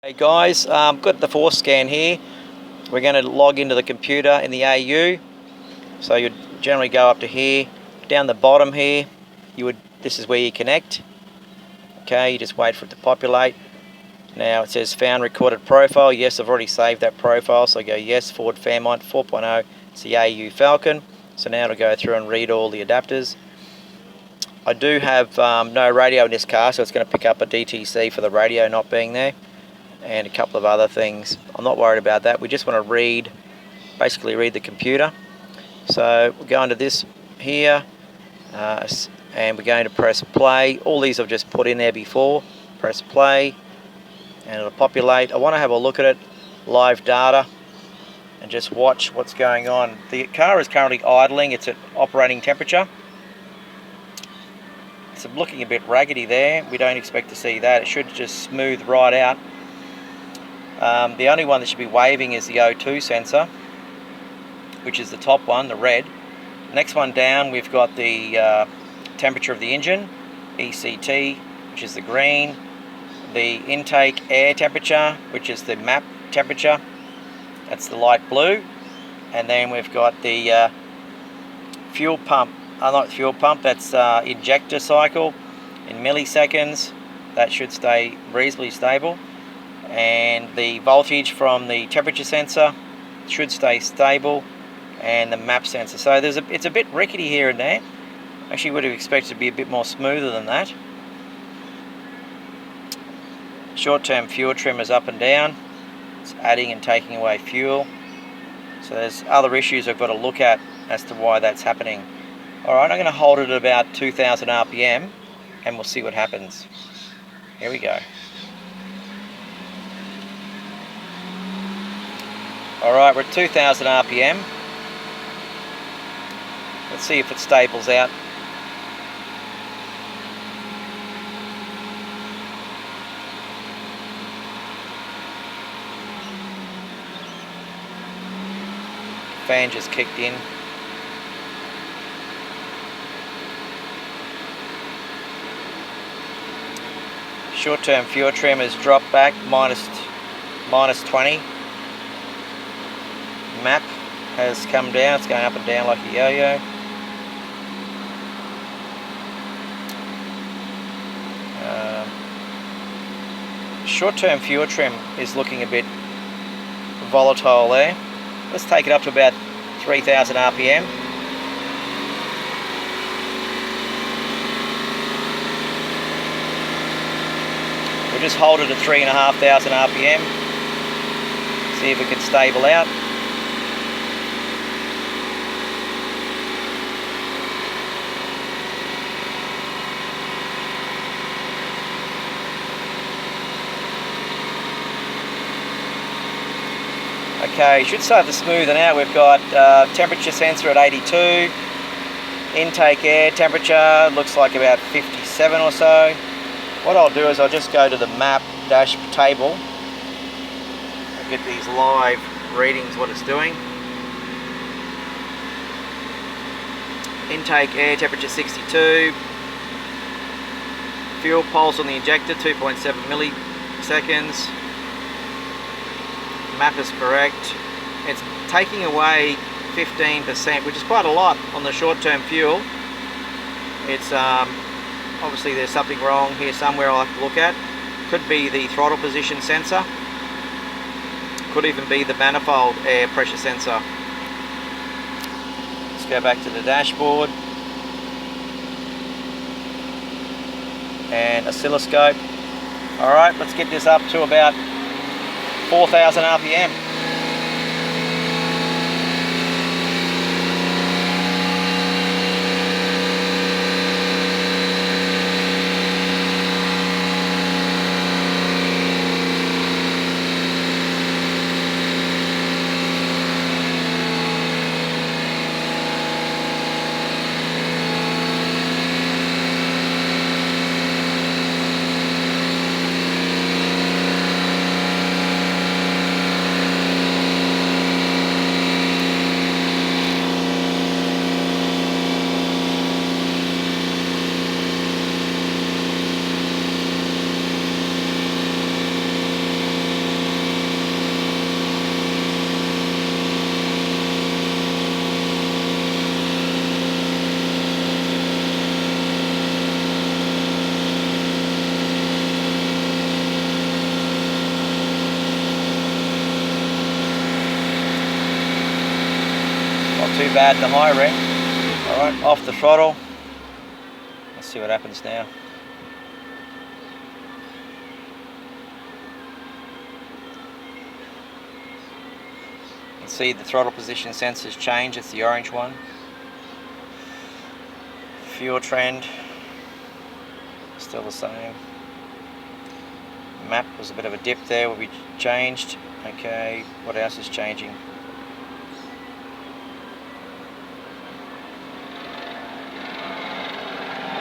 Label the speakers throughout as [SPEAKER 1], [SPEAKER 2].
[SPEAKER 1] Hey guys, got the Forscan here. We're going to log into the computer in the AU. So you'd generally go up to here, down the bottom here. This is where you connect. Okay, you just wait for it to populate. Now it says found recorded profile. Yes, I've already saved that profile, so I go yes, Ford Fairmont 4.0. It's the AU Falcon. So now to go through and read all the adapters. I do have no radio in this car, so it's going to pick up a DTC for the radio not being there, and a couple of other things. I'm not worried about that. We just want to basically read the computer. So we're going to this here, and we're going to press play. All these I've just put in there before. Press play, and it'll populate. I want to have a look at it, live data, and just watch what's going on. The car is currently idling. It's at operating temperature. It's looking a bit raggedy there. We don't expect to see that. It should just smooth right out. The only one that should be waving is the O2 sensor, which is the top one, the red. Next one down, we've got the temperature of the engine, ECT, which is the green. The intake air temperature, which is the map temperature, that's the light blue. And then we've got the fuel pump, not fuel pump, that's injector cycle in milliseconds. That should stay reasonably stable. And the voltage from the temperature sensor should stay stable, and the map sensor. So it's a bit rickety here and there. Actually would have expected it to be a bit more smoother than that. Short-term fuel trimmers up and down. It's adding and taking away fuel. So there's other issues I've got to look at as to why that's happening. Alright, I'm going to hold it at about 2000 RPM and we'll see what happens. Here we go. Alright, we're at 2000 RPM. Let's see if it stables out. Fan just kicked in. Short-term fuel trim has dropped back minus 20. Map has come down, it's going up and down like a yo-yo. Short-term fuel trim is looking a bit volatile there. Let's take it up to about 3000 RPM. We'll just hold it at 3500 RPM. See if it can stable out. Okay, should start to smoothen out. We've got temperature sensor at 82, intake air temperature looks like about 57 or so. What I'll do is I'll just go to the map dash table and get these live readings, what it's doing. Intake air temperature 62, fuel pulse on the injector 2.7 milliseconds. Map is correct. It's taking away 15%, which is quite a lot on the short-term fuel. It's obviously there's something wrong here somewhere I'll have to look at. Could be the throttle position sensor. Could even be the manifold air pressure sensor. Let's go back to the dashboard. And oscilloscope. Alright, let's get this up to about 4000 RPM. too bad in the high reg. Alright, off the throttle. Let's see what happens now. You can see the throttle position sensors change, it's the orange one. Fuel trend, still the same. Map was a bit of a dip there, will be changed. Okay, what else is changing?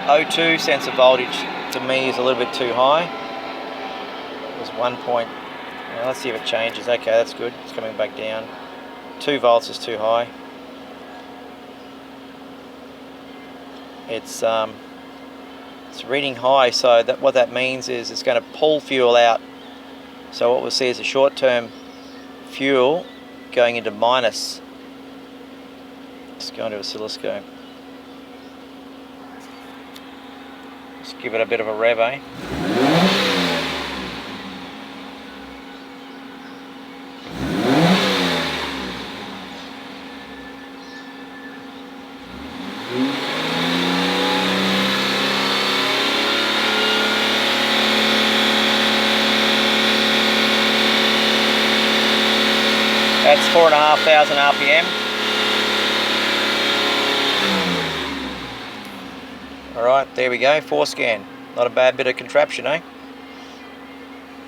[SPEAKER 1] O2 sensor voltage to me is a little bit too high. It was 1 point. Now let's see if it changes. Okay, that's good. It's coming back down. 2 volts is too high. It's reading high, so what that means is it's going to pull fuel out. So what we'll see is a short-term fuel going into minus. Let's go into oscilloscope. Let's give it a bit of a rev, eh? That's 4,500 RPM. Alright, there we go, Forscan. Not a bad bit of contraption, eh?